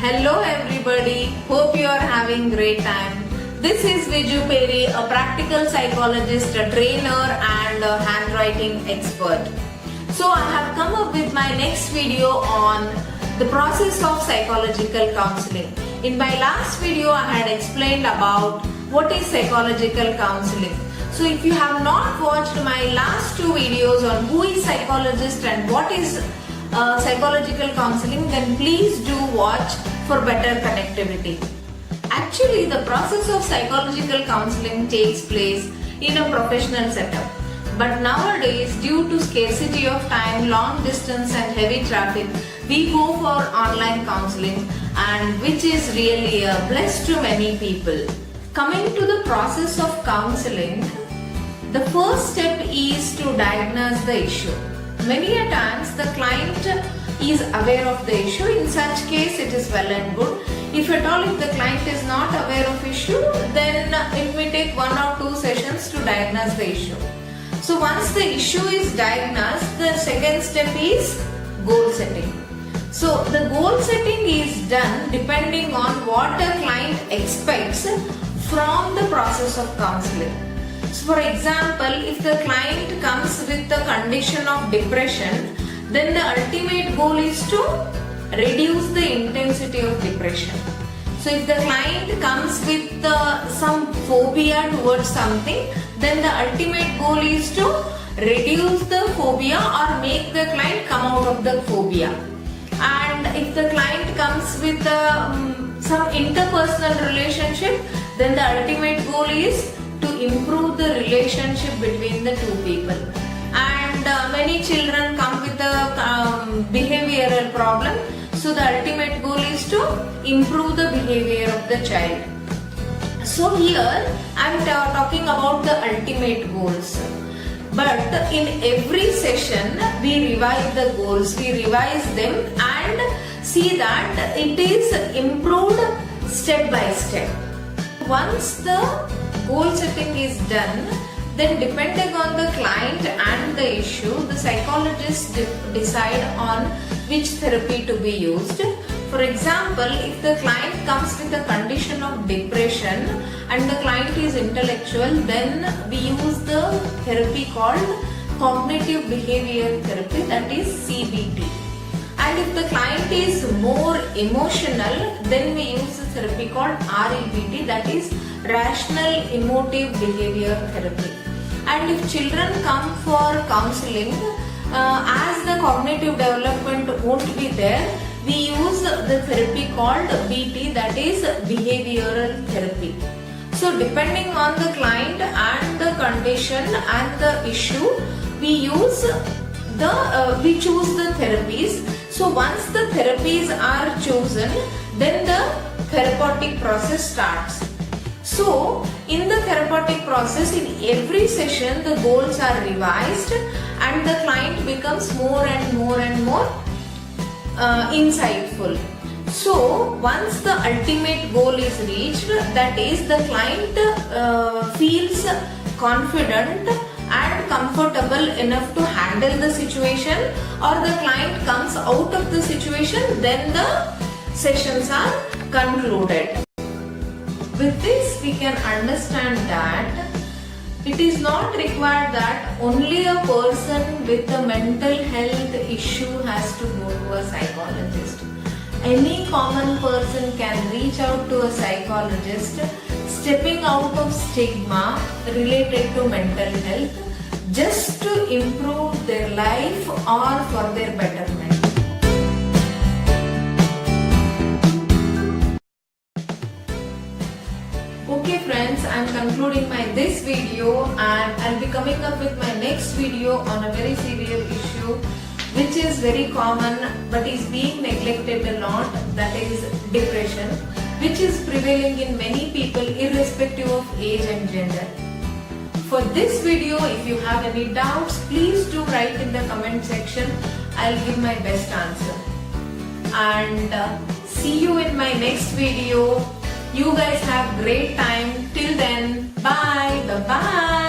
Hello everybody, hope you are having great time. This is Viju Peri, a practical psychologist, a trainer and a handwriting expert. So I have come up with my next video on the process of psychological counseling. In my last video I had explained about what is psychological counseling. So if you have not watched my last two videos on who is psychologist and what is psychological counseling, then please do watch for better connectivity. Actually, the process of psychological counseling takes place in a professional setup. But nowadays, due to scarcity of time, long distance and heavy traffic, we go for online counseling, and which is really a bless to many people. Coming to the process of counseling, the first step is to diagnose the issue. Many a times the client is aware of the issue. In such case it is well and good. If at all if the client is not aware of issue, then it may take 1 or 2 sessions to diagnose the issue. So once the issue is diagnosed, the second step is goal setting. So the goal setting is done depending on what the client expects from the process of counseling. So for example, if the client comes with the condition of depression, then the ultimate goal is to reduce the intensity of depression. So if the client comes with some phobia towards something, then the ultimate goal is to reduce the phobia or make the client come out of the phobia. And if the client comes with some interpersonal relationship, then the ultimate goal is to improve the relationship between the two people. And many children come with a behavioral problem, so the ultimate goal is to improve the behavior of the child. So here I am talking about the ultimate goals. But in every session we revise the goals, we revise them and see that it is improved step by step. Once the goal setting is done, then depending on the client and the issue, the psychologist decide on which therapy to be used. For example, if the client comes with a condition of depression and the client is intellectual, then we use the therapy called cognitive behavior therapy, that is CBT. And if the client is more emotional, then we use a therapy called REBT, that is rational emotive behavior therapy. And if children come for counseling, as the cognitive development won't be there, we use the therapy called BT, that is behavioral therapy. So depending on the client and the condition and the issue, we choose the therapies. So once the therapies are chosen, then the therapeutic process starts. So in the therapeutic process, in every session the goals are revised and the client becomes more and more insightful. So once the ultimate goal is reached, that is the client feels confident and comfortable enough to handle the situation, or the client comes out of the situation, then the sessions are concluded. With this we can understand that it is not required that only a person with a mental health issue has to go to a psychologist. Any common person can reach out to a psychologist, stepping out of stigma related to mental health, just to improve their life or for their betterment. Okay friends, I am concluding this video, and I will be coming up with my next video on a very serious issue which is very common but is being neglected a lot, that is depression, which is prevailing in many people irrespective of age and gender. For this video, if you have any doubts, please do write in the comment section. I will give my best answer. And see you in my next video. You guys have great time. Till then, bye. Bye-bye.